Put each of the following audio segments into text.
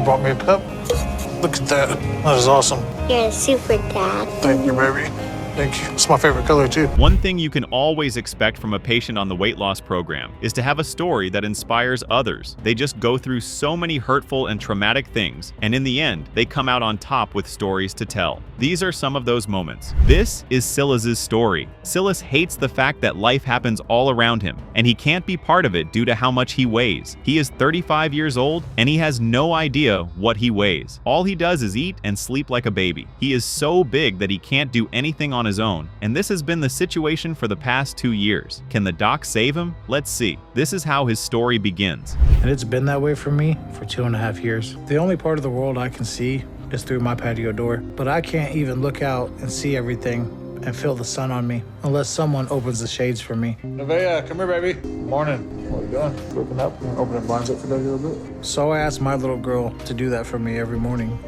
bought me a cup. Look at that. That is awesome. You're a super dad. Thank you, baby. Thank you. It's my favorite color, too. One thing you can always expect from a patient on the weight loss program is to have a story that inspires others. They just go through so many hurtful and traumatic things, and in the end, they come out on top with stories to tell. These are some of those moments. This is Cillas' story. Silas hates the fact that life happens all around him, and he can't be part of it due to how much he weighs. He is 35 years old, and he has no idea what he weighs. All he does is eat and sleep like a baby. He is so big that he can't do anything on his own, and this has been the situation for the past 2 years. Can the doc save him? Let's see. This is how his story begins. And it's been that way for me for 2.5 years. The only part of the world I can see is through my patio door, but I can't even look out and see everything and feel the sun on me unless someone opens the shades for me. Nevaeh, come here, baby. Morning. What are you doing? Waking up, opening blinds up for that a little bit. So I asked my little girl to do that for me every morning.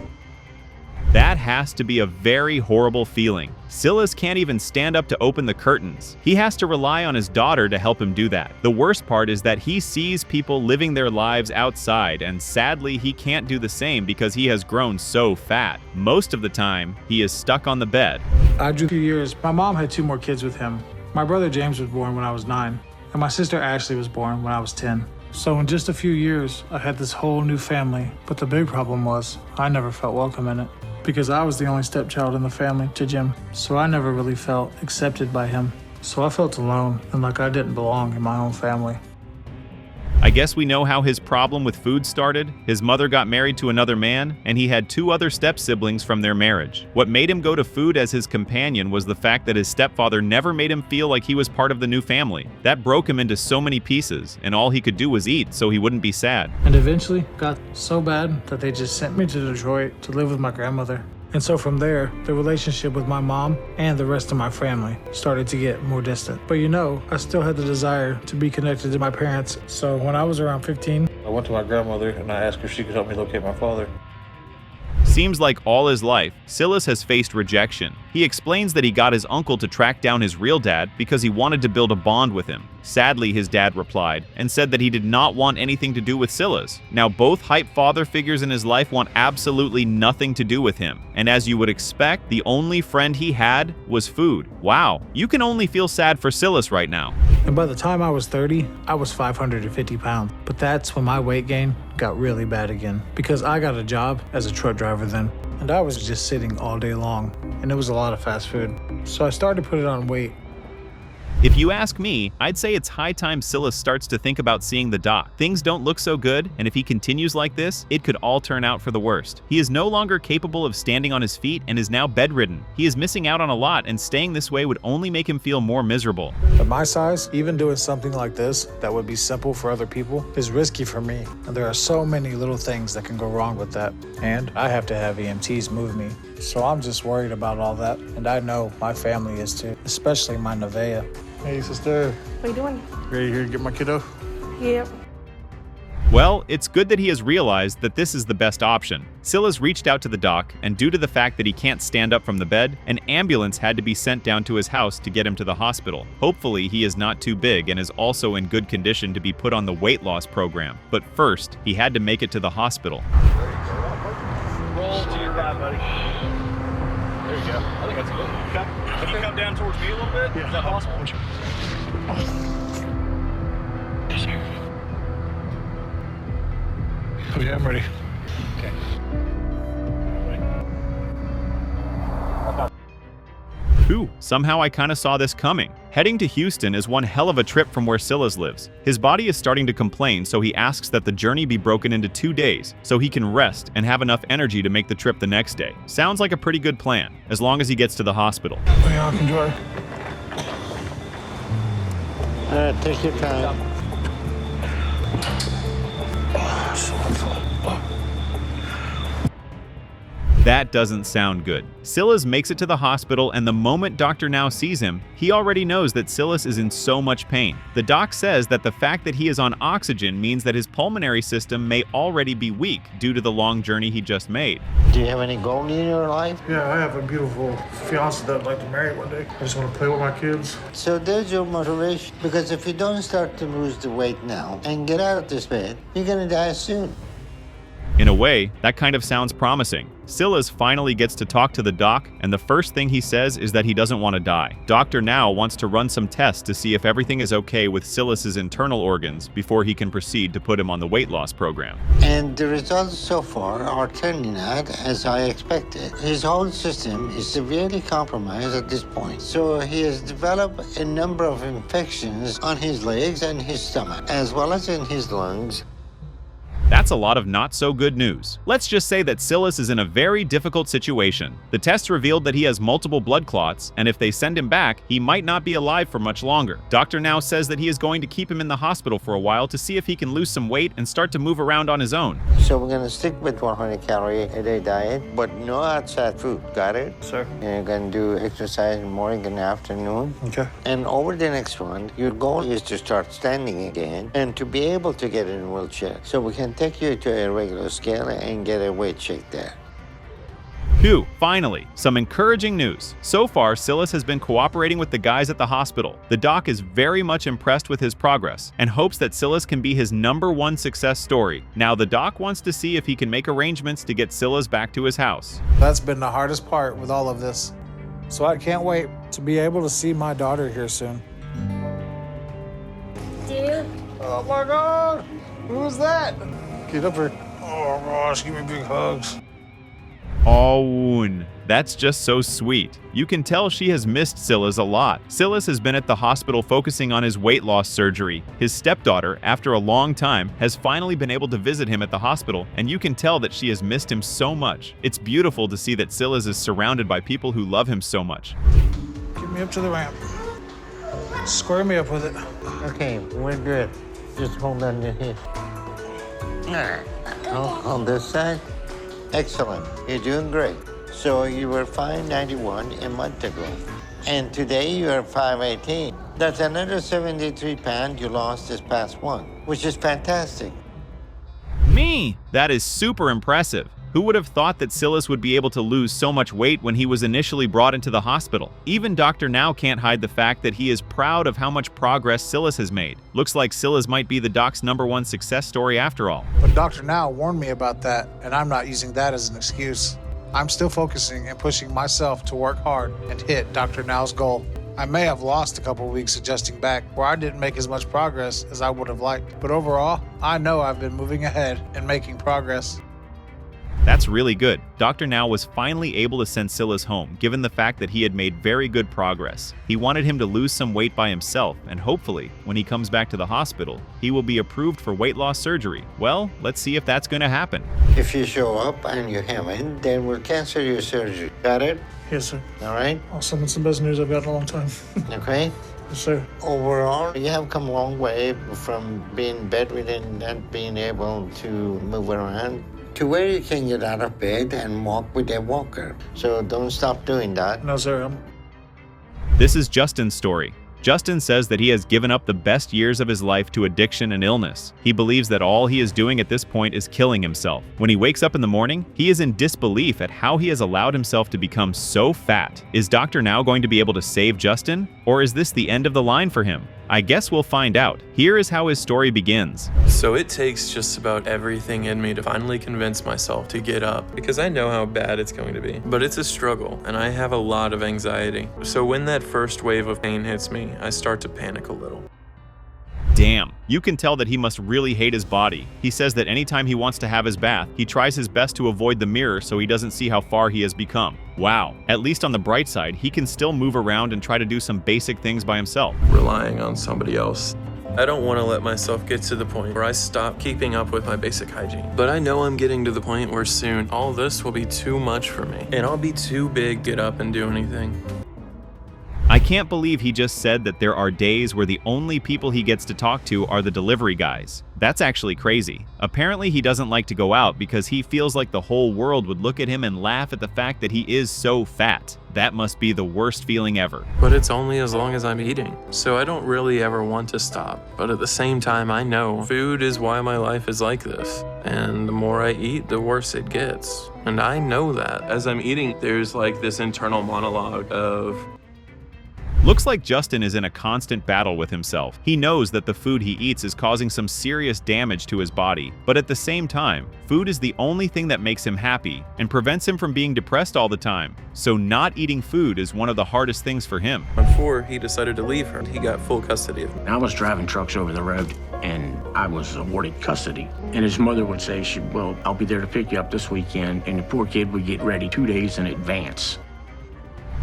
That has to be a very horrible feeling. Silas can't even stand up to open the curtains. He has to rely on his daughter to help him do that. The worst part is that he sees people living their lives outside, and sadly he can't do the same because he has grown so fat. Most of the time, he is stuck on the bed. I drew 2 years. My mom had 2 more kids with him. My brother James was born when I was 9, and my sister Ashley was born when I was 10. So in just a few years, I had this whole new family. But the big problem was, I never felt welcome in it. Because I was the only stepchild in the family to Jim. So I never really felt accepted by him. So I felt alone and like I didn't belong in my own family. I guess we know how his problem with food started. His mother got married to another man, and he had 2 other step-siblings from their marriage. What made him go to food as his companion was the fact that his stepfather never made him feel like he was part of the new family. That broke him into so many pieces, and all he could do was eat so he wouldn't be sad. And eventually got so bad that they just sent me to Detroit to live with my grandmother. And so from there, the relationship with my mom and the rest of my family started to get more distant. But you know, I still had the desire to be connected to my parents. So when I was around 15, I went to my grandmother and I asked her if she could help me locate my father. Seems like all his life, Silas has faced rejection. He explains that he got his uncle to track down his real dad because he wanted to build a bond with him. Sadly, his dad replied and said that he did not want anything to do with Silas. Now, both hype father figures in his life want absolutely nothing to do with him. And as you would expect, the only friend he had was food. Wow, you can only feel sad for Silas right now. And by the time I was 30, I was 550 pounds. But that's when my weight gain got really bad again because I got a job as a truck driver then. And I was just sitting all day long, and it was a lot of fast food. So I started putting on weight. If you ask me, I'd say it's high time Silas starts to think about seeing the doc. Things don't look so good, and if he continues like this, it could all turn out for the worst. He is no longer capable of standing on his feet and is now bedridden. He is missing out on a lot, and staying this way would only make him feel more miserable. At my size, even doing something like this that would be simple for other people is risky for me. And there are so many little things that can go wrong with that. And I have to have EMTs move me. So I'm just worried about all that. And I know my family is too, especially my Nevaeh. Hey, sister. What are you doing? Ready here to get my kiddo? Yep. Well, it's good that he has realized that this is the best option. Cillas reached out to the doc, and due to the fact that he can't stand up from the bed, an ambulance had to be sent down to his house to get him to the hospital. Hopefully, he is not too big and is also in good condition to be put on the weight loss program. But first, he had to make it to the hospital. Roll to your right, buddy. There you go. I think that's good. Okay. Can you come down towards me a little bit? Yeah. Is that possible? Oh yeah, I'm ready. Okay. Ooh, somehow I kinda saw this coming. Heading to Houston is one hell of a trip from where Cillas lives. His body is starting to complain, so he asks that the journey be broken into 2 days, so he can rest and have enough energy to make the trip the next day. Sounds like a pretty good plan, as long as he gets to the hospital. Oh yeah, I can drive. Take your time. That doesn't sound good. Cillas makes it to the hospital, and the moment Dr. Now sees him, he already knows that Cillas is in so much pain. The doc says that the fact that he is on oxygen means that his pulmonary system may already be weak due to the long journey he just made. Do you have any goal in your life? Yeah, I have a beautiful fiance that I'd like to marry one day. I just want to play with my kids. So there's your motivation. Because if you don't start to lose the weight now and get out of this bed, you're gonna die soon. In a way, that kind of sounds promising. Cillas finally gets to talk to the doc, and the first thing he says is that he doesn't want to die. Dr. Now wants to run some tests to see if everything is okay with Silas's internal organs before he can proceed to put him on the weight loss program. And the results so far are turning out as I expected. His whole system is severely compromised at this point. So he has developed a number of infections on his legs and his stomach, as well as in his lungs. That's a lot of not so good news. Let's just say that Cillas is in a very difficult situation. The tests revealed that he has multiple blood clots, and if they send him back, he might not be alive for much longer. Dr. Now says that he is going to keep him in the hospital for a while to see if he can lose some weight and start to move around on his own. So we're gonna stick with 100 calorie a day diet, but no outside food. Got it? Sir. And you're gonna do exercise in the morning and afternoon. Okay. And over the next one, your goal is to start standing again and to be able to get in a wheelchair. So we can take you to a regular scale and get a weight check there. Phew, finally, some encouraging news. So far, Cillas has been cooperating with the guys at the hospital. The doc is very much impressed with his progress and hopes that Cillas can be his #1 success story. Now, the doc wants to see if he can make arrangements to get Cillas back to his house. That's been the hardest part with all of this. So I can't wait to be able to see my daughter here soon. Dude, Oh my God! Who's that? Get up here. Oh gosh, give me big hugs. Oh, that's just so sweet. You can tell she has missed Cillas a lot. Cillas has been at the hospital focusing on his weight loss surgery. His stepdaughter, after a long time, has finally been able to visit him at the hospital, and you can tell that she has missed him so much. It's beautiful to see that Cillas is surrounded by people who love him so much. Get me up to the ramp. Square me up with it. Okay, we're good. Just hold on your hip. On this side? Excellent. You're doing great. So you were 591 a month ago. And today you are 518. That's another 73 pounds you lost this past month, which is fantastic. Me! That is super impressive. Who would have thought that Cillas would be able to lose so much weight when he was initially brought into the hospital? Even Dr. Now can't hide the fact that he is proud of how much progress Cillas has made. Looks like Cillas might be the doc's #1 success story after all. But Dr. Now warned me about that, and I'm not using that as an excuse. I'm still focusing and pushing myself to work hard and hit Dr. Now's goal. I may have lost a couple weeks adjusting back where I didn't make as much progress as I would have liked. But overall, I know I've been moving ahead and making progress. That's really good. Dr. Now was finally able to send Cillas home, given the fact that he had made very good progress. He wanted him to lose some weight by himself, and hopefully, when he comes back to the hospital, he will be approved for weight loss surgery. Well, let's see if that's going to happen. If you show up and you haven't, then we'll cancel your surgery. Got it? Yes, sir. All right? Awesome. It's the best news I've got in a long time. Okay? Yes, sir. Overall, you have come a long way from being bedridden and not being able to move around to where you can get out of bed and walk with a walker. So don't stop doing that. No, sir. This is Justin's story. Justin says that he has given up the best years of his life to addiction and illness. He believes that all he is doing at this point is killing himself. When he wakes up in the morning, he is in disbelief at how he has allowed himself to become so fat. Is Dr. Now going to be able to save Justin? Or is this the end of the line for him? I guess we'll find out. Here is how his story begins. So it takes just about everything in me to finally convince myself to get up, because I know how bad it's going to be. But it's a struggle, and I have a lot of anxiety. So when that first wave of pain hits me, I start to panic a little. Damn, you can tell that he must really hate his body. He says that anytime he wants to have his bath, he tries his best to avoid the mirror so he doesn't see how far he has become. Wow, at least on the bright side, he can still move around and try to do some basic things by himself. Relying on somebody else. I don't want to let myself get to the point where I stop keeping up with my basic hygiene. But I know I'm getting to the point where soon all this will be too much for me, and I'll be too big to get up and do anything. I can't believe he just said that there are days where the only people he gets to talk to are the delivery guys. That's actually crazy. Apparently he doesn't like to go out because he feels like the whole world would look at him and laugh at the fact that he is so fat. That must be the worst feeling ever. But it's only as long as I'm eating, so I don't really ever want to stop. But at the same time, I know food is why my life is like this. And the more I eat, the worse it gets. And I know that. As I'm eating, there's like this internal monologue of, Looks like Justin is in a constant battle with himself. He knows that the food he eats is causing some serious damage to his body, but at the same time, food is the only thing that makes him happy and prevents him from being depressed all the time. So not eating food is one of the hardest things for him. Before he decided to leave her, he got full custody of me. I was driving trucks over the road, and I was awarded custody. And his mother would say, well, I'll be there to pick you up this weekend, and the poor kid would get ready 2 days in advance.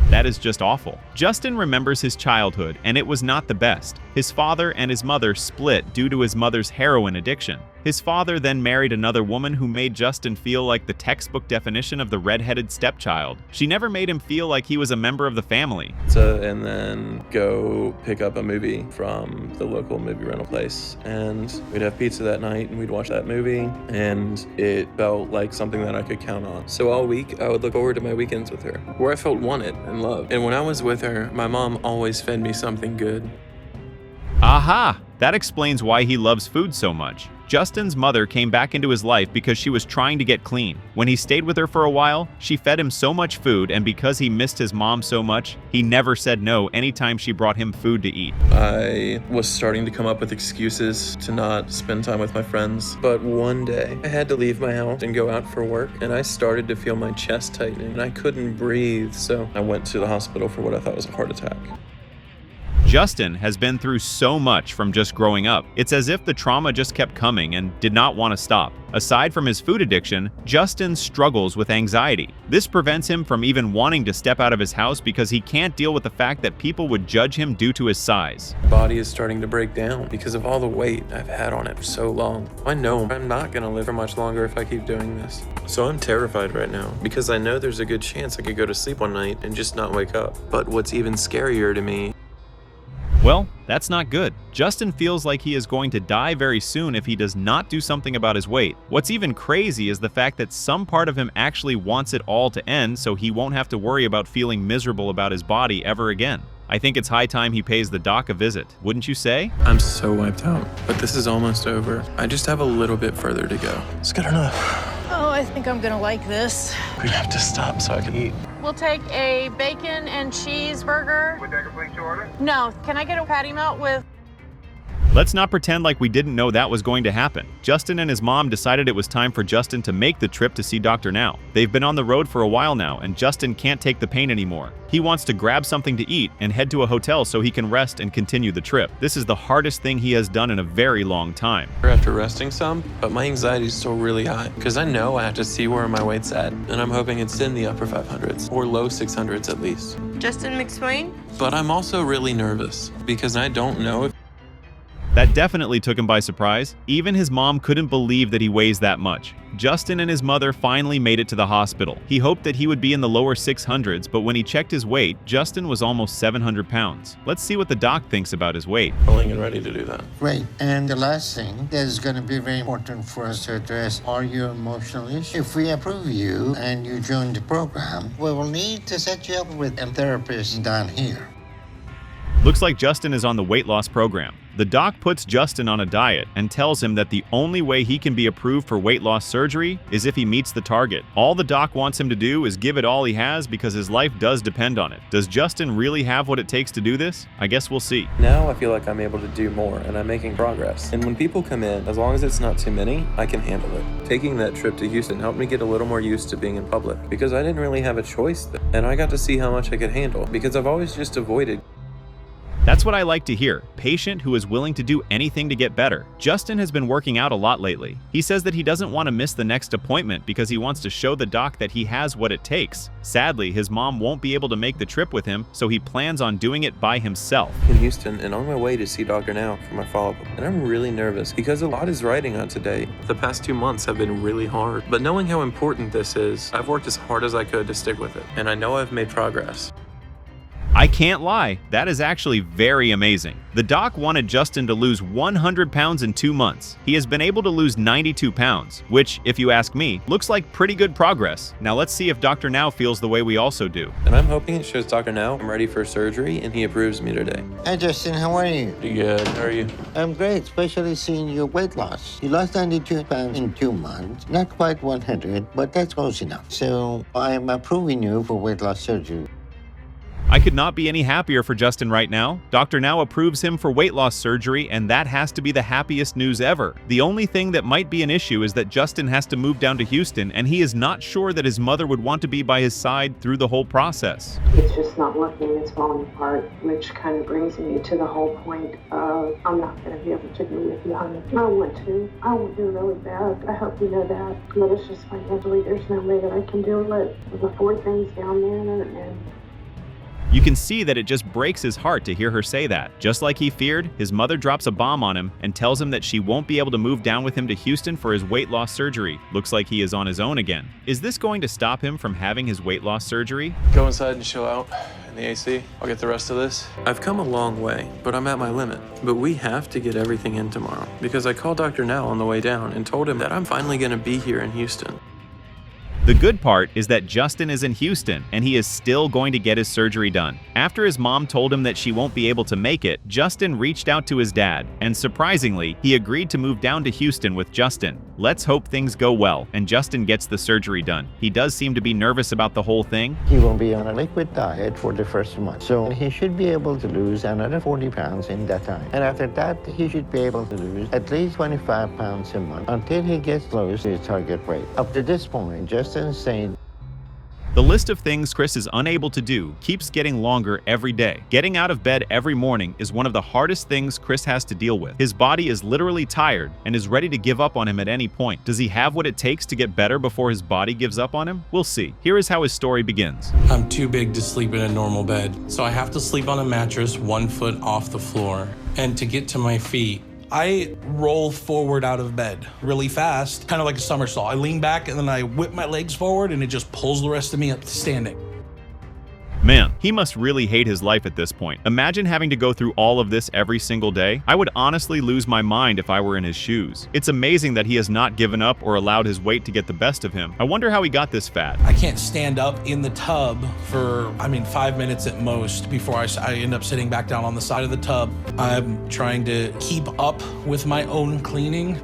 That is just awful. Justin remembers his childhood, and it was not the best. His father and his mother split due to his mother's heroin addiction. His father then married another woman who made Justin feel like the textbook definition of the red-headed stepchild. She never made him feel like he was a member of the family. And then go pick up a movie from the local movie rental place. And we'd have pizza that night, and we'd watch that movie, and it felt like something that I could count on. So all week, I would look forward to my weekends with her, where I felt wanted and loved. And when I was with her, my mom always fed me something good. Aha! That explains why he loves food so much. Justin's mother came back into his life because she was trying to get clean. When he stayed with her for a while, she fed him so much food, and because he missed his mom so much, he never said no anytime she brought him food to eat. I was starting to come up with excuses to not spend time with my friends, but one day I had to leave my house and go out for work, and I started to feel my chest tightening, and I couldn't breathe, so I went to the hospital for what I thought was a heart attack. Justin has been through so much from just growing up. It's as if the trauma just kept coming and did not want to stop. Aside from his food addiction, Justin struggles with anxiety. This prevents him from even wanting to step out of his house because he can't deal with the fact that people would judge him due to his size. My body is starting to break down because of all the weight I've had on it for so long. I know I'm not going to live for much longer if I keep doing this. So I'm terrified right now because I know there's a good chance I could go to sleep one night and just not wake up. But what's even scarier to me, well, that's not good. Justin feels like he is going to die very soon if he does not do something about his weight. What's even crazy is the fact that some part of him actually wants it all to end so he won't have to worry about feeling miserable about his body ever again. I think it's high time he pays the doc a visit, wouldn't you say? I'm so wiped out, but this is almost over. I just have a little bit further to go. It's good enough. Oh, I think I'm gonna like this. We have to stop so I can eat. We'll take a bacon and cheeseburger. Would that complete your order? No, can I get a patty melt with... Let's not pretend like we didn't know that was going to happen. Justin and his mom decided it was time for Justin to make the trip to see Dr. Now. They've been on the road for a while now, and Justin can't take the pain anymore. He wants to grab something to eat and head to a hotel so he can rest and continue the trip. This is the hardest thing he has done in a very long time. After resting some, but my anxiety is still really high because I know I have to see where my weight's at, and I'm hoping it's in the upper 500s or low 600s at least. Justin McSwain? But I'm also really nervous because I don't know if That definitely took him by surprise. Even his mom couldn't believe that he weighs that much. Justin and his mother finally made it to the hospital. He hoped that he would be in the lower 600s, but when he checked his weight, Justin was almost 700 pounds. Let's see what the doc thinks about his weight. willing and ready to do that. Great. And the last thing that is going to be very important for us to address are your emotional issues. If we approve you and you join the program, we will need to set you up with a therapist down here. Looks like Justin is on the weight loss program. The doc puts Justin on a diet and tells him that the only way he can be approved for weight loss surgery is if he meets the target. All the doc wants him to do is give it all he has because his life does depend on it. Does Justin really have what it takes to do this? I guess we'll see. Now I feel like I'm able to do more and I'm making progress. And when people come in, as long as it's not too many, I can handle it. Taking that trip to Houston helped me get a little more used to being in public because I didn't really have a choice there. And I got to see how much I could handle because I've always just avoided. That's what I like to hear. Patient who is willing to do anything to get better. Justin has been working out a lot lately. He says that he doesn't want to miss the next appointment because he wants to show the doc that he has what it takes. Sadly, his mom won't be able to make the trip with him, so he plans on doing it by himself. In Houston and on my way to see Dr. Now for my follow-up. And I'm really nervous because a lot is riding on today. The past 2 months have been really hard. But knowing how important this is, I've worked as hard as I could to stick with it. And I know I've made progress. I can't lie, that is actually very amazing. The doc wanted Justin to lose 100 pounds in 2 months. He has been able to lose 92 pounds, which, if you ask me, looks like pretty good progress. Now let's see if Dr. Now feels the way we also do. And I'm hoping it shows Dr. Now I'm ready for surgery and he approves me today. Hi, Justin. How are you? Pretty good. How are you? I'm great, especially seeing your weight loss. You lost 92 pounds in 2 months. Not quite 100, but that's close enough. So I'm approving you for weight loss surgery. I could not be any happier for Justin right now. Doctor now approves him for weight loss surgery, and that has to be the happiest news ever. The only thing that might be an issue is that Justin has to move down to Houston, and he is not sure that his mother would want to be by his side through the whole process. It's just not working, it's falling apart, which kind of brings me to the whole point of I'm not going to be able to be with you, honey. I want to really bad. I hope you know that. But it's just financially, there's no way that I can do it. There's afford things down there, and You can see that it just breaks his heart to hear her say that. Just like he feared, his mother drops a bomb on him and tells him that she won't be able to move down with him to Houston for his weight loss surgery. Looks like he is on his own again. Is this going to stop him from having his weight loss surgery? Go inside and chill out in the AC. I'll get the rest of this. I've come a long way, but I'm at my limit. But we have to get everything in tomorrow because I called Dr. Now on the way down and told him that I'm finally going to be here in Houston. The good part is that Justin is in Houston, and he is still going to get his surgery done. After his mom told him that she won't be able to make it, Justin reached out to his dad, and surprisingly, he agreed to move down to Houston with Justin. Let's hope things go well, and Justin gets the surgery done. He does seem to be nervous about the whole thing. He will be on a liquid diet for the first month, so he should be able to lose another 40 pounds in that time. And after that, he should be able to lose at least 25 pounds a month until he gets close to his target weight. Up to this point, Justin saying The list of things Chris is unable to do keeps getting longer every day. Getting out of bed every morning is one of the hardest things Chris has to deal with. His body is literally tired and is ready to give up on him at any point. Does he have what it takes to get better before his body gives up on him? We'll see. Here is how his story begins. I'm too big to sleep in a normal bed, so I have to sleep on a mattress 1 foot off the floor. And to get to my feet, I roll forward out of bed really fast, kind of like a somersault. I lean back and then I whip my legs forward and it just pulls the rest of me up to standing. Man, he must really hate his life at this point. Imagine having to go through all of this every single day. I would honestly lose my mind if I were in his shoes. It's amazing that he has not given up or allowed his weight to get the best of him. I wonder how he got this fat. I can't stand up in the tub for, 5 minutes at most before I end up sitting back down on the side of the tub. I'm trying to keep up with my own cleaning.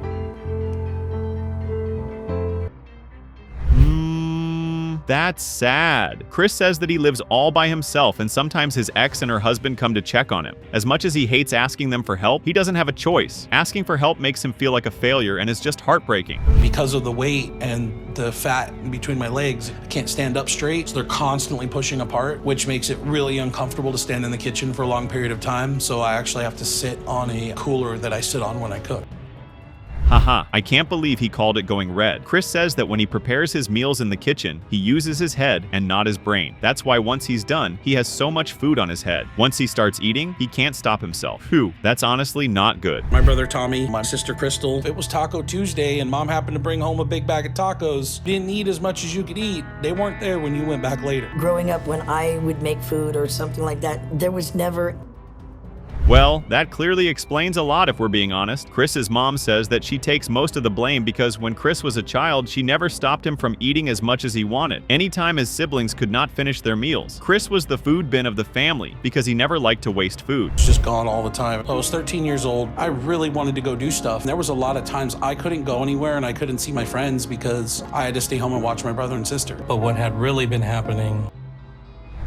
That's sad. Chris says that he lives all by himself and sometimes his ex and her husband come to check on him. As much as he hates asking them for help, he doesn't have a choice. Asking for help makes him feel like a failure and is just heartbreaking. Because of the weight and the fat in between my legs, I can't stand up straight, so they're constantly pushing apart, which makes it really uncomfortable to stand in the kitchen for a long period of time, so I actually have to sit on a cooler that I sit on when I cook. Haha, I can't believe he called it going red. Chris says that when he prepares his meals in the kitchen, he uses his head and not his brain. That's why once he's done, he has so much food on his head. Once he starts eating, he can't stop himself. Phew, that's honestly not good. My brother Tommy, my sister Crystal, it was Taco Tuesday and Mom happened to bring home a big bag of tacos. Didn't eat as much as you could eat. They weren't there when you went back later. Growing up, when I would make food or something like that, there was never... Well, that clearly explains a lot if we're being honest. Chris's mom says that she takes most of the blame because when Chris was a child, she never stopped him from eating as much as he wanted. Anytime his siblings could not finish their meals, Chris was the food bin of the family because he never liked to waste food. It's just gone all the time. I was 13 years old. I really wanted to go do stuff. There was a lot of times I couldn't go anywhere and I couldn't see my friends because I had to stay home and watch my brother and sister. But what had really been happening...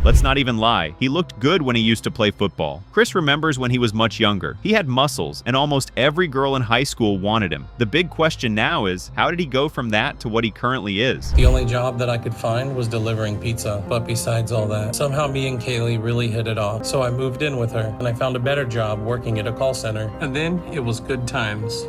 Let's not even lie, he looked good when he used to play football. Chris remembers when he was much younger. He had muscles, and almost every girl in high school wanted him. The big question now is, how did he go from that to what he currently is? The only job that I could find was delivering pizza. But besides all that, somehow me and Kaylee really hit it off. So I moved in with her, and I found a better job working at a call center. And then it was good times.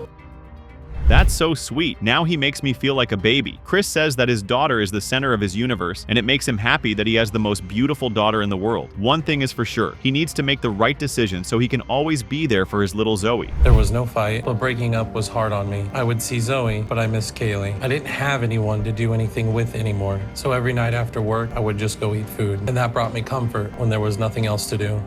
That's so sweet. Now he makes me feel like a baby. Chris says that his daughter is the center of his universe, and it makes him happy that he has the most beautiful daughter in the world. One thing is for sure, he needs to make the right decision so he can always be there for his little Zoe. There was no fight, but breaking up was hard on me. I would see Zoe, but I missed Kaylee. I didn't have anyone to do anything with anymore, so every night after work, I would just go eat food. And that brought me comfort when there was nothing else to do.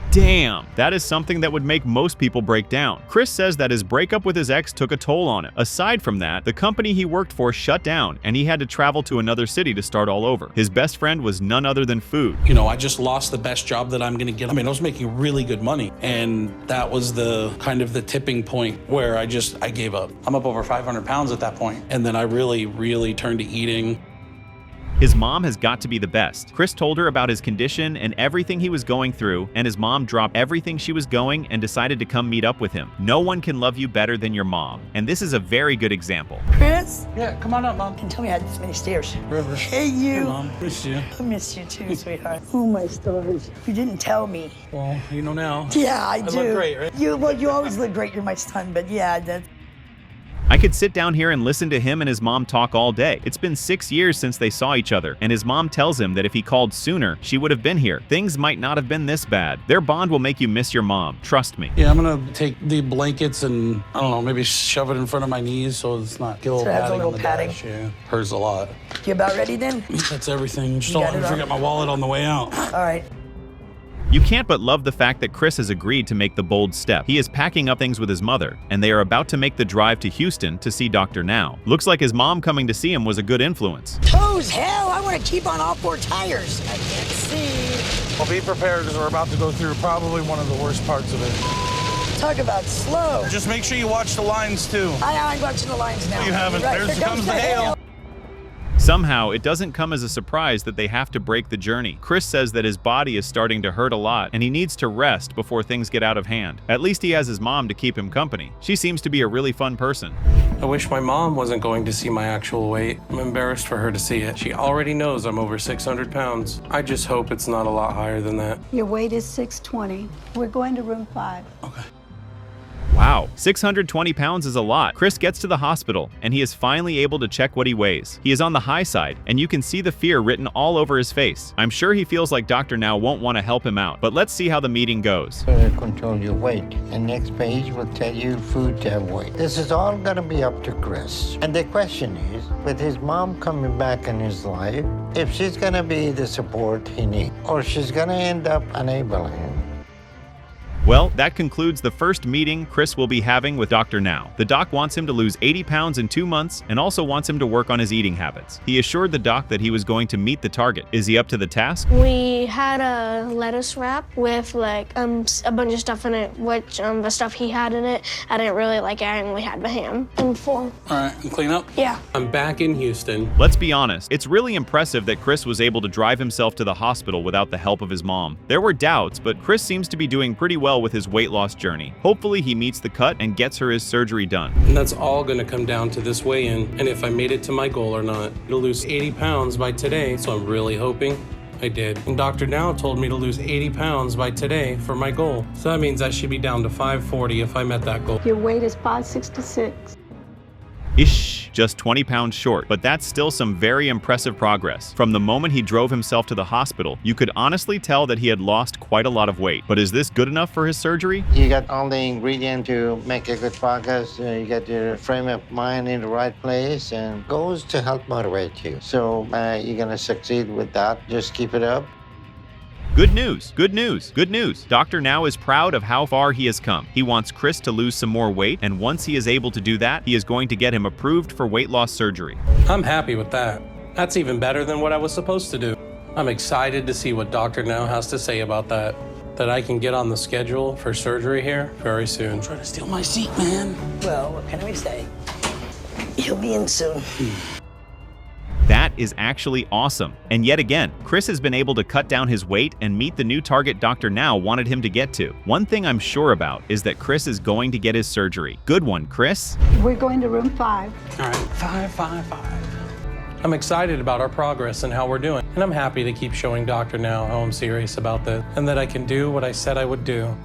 Damn, that is something that would make most people break down. Chris says that his breakup with his ex took a toll on him. Aside from that, the company he worked for shut down and he had to travel to another city to start all over. His best friend was none other than food. I just lost the best job that I'm gonna get. I was making really good money, and that was the kind of the tipping point where I gave up. I'm up over 500 pounds at that point, and then I really turned to eating. His mom has got to be the best. Chris told her about his condition and everything he was going through, and his mom dropped everything she was going and decided to come meet up with him. No one can love you better than your mom, and this is a very good example. Chris? Yeah, come on up, Mom. And tell me I had this many stairs. River. Hey, you. Hey, Mom. Miss you. I miss you too, sweetheart. Oh, my stars. You didn't tell me. Well, you know now. Yeah, I do. look great, right? You always look great. You're my son, but yeah, that. I could sit down here and listen to him and his mom talk all day. It's been 6 years since they saw each other, and his mom tells him that if he called sooner, she would have been here. Things might not have been this bad. Their bond will make you miss your mom. Trust me. Yeah, I'm gonna take the blankets and, I don't know, maybe shove it in front of my knees so it's not get a little So it has a padding little on the padding. dash. Yeah, hurts a lot. You about ready then? That's everything. Just You don't got let me it all? forget my wallet on the way out. All right. You can't but love the fact that Chris has agreed to make the bold step. He is packing up things with his mother, and they are about to make the drive to Houston to see Dr. Now. Looks like his mom coming to see him was a good influence. Toes, hell, I want to keep on all 4 tires. I can't see. Well, be prepared because we're about to go through probably one of the worst parts of it. Talk about slow. Just make sure you watch the lines too. I'm watching the lines now. You haven't. Right, There here comes the hail. Somehow, it doesn't come as a surprise that they have to break the journey. Chris says that his body is starting to hurt a lot, and he needs to rest before things get out of hand. At least he has his mom to keep him company. She seems to be a really fun person. I wish my mom wasn't going to see my actual weight. I'm embarrassed for her to see it. She already knows I'm over 600 pounds. I just hope it's not a lot higher than that. Your weight is 620. We're going to room 5. Okay. Wow, 620 pounds is a lot. Chris gets to the hospital, and he is finally able to check what he weighs. He is on the high side, and you can see the fear written all over his face. I'm sure he feels like Dr. Now won't want to help him out, but let's see how the meeting goes. Control your weight. And next page will tell you food to avoid. This is all gonna be up to Chris. And the question is, with his mom coming back in his life, if she's gonna be the support he needs, or she's gonna end up enabling him. Well, that concludes the first meeting Chris will be having with Dr. Now. The doc wants him to lose 80 pounds in 2 months and also wants him to work on his eating habits. He assured the doc that he was going to meet the target. Is he up to the task? We had a lettuce wrap with like a bunch of stuff in it, which the stuff he had in it, I didn't really like it. I only had the ham and 4. All right, and clean up? Yeah. I'm back in Houston. Let's be honest, it's really impressive that Chris was able to drive himself to the hospital without the help of his mom. There were doubts, but Chris seems to be doing pretty well with his weight loss journey. Hopefully he meets the cut and gets her his surgery done. And that's all gonna come down to this weigh-in and if I made it to my goal or not. To lose 80 pounds by today, so I'm really hoping I did. And Dr. Now told me to lose 80 pounds by today for my goal. So that means I should be down to 540 if I met that goal. Your weight is 566. Ish, just 20 pounds short, but that's still some very impressive progress. From the moment he drove himself to the hospital, you could honestly tell that he had lost quite a lot of weight. But is this good enough for his surgery? You got all the ingredients to make a good progress. You got your frame of mind in the right place and goals to help motivate you. So you're gonna succeed with that. Just keep it up. Good news, good news, good news. Dr. Now is proud of how far he has come. He wants Chris to lose some more weight, and once he is able to do that, he is going to get him approved for weight loss surgery. I'm happy with that. That's even better than what I was supposed to do. I'm excited to see what Dr. Now has to say about that. That I can get on the schedule for surgery here very soon. Try to steal my seat, man. Well, what can we say? He'll be in soon. That is actually awesome. And yet again, Chris has been able to cut down his weight and meet the new target Dr. Now wanted him to get to. One thing I'm sure about is that Chris is going to get his surgery. Good one, Chris. We're going to room 5. All right, 555. I'm excited about our progress and how we're doing. And I'm happy to keep showing Dr. Now how I'm serious about this and that I can do what I said I would do.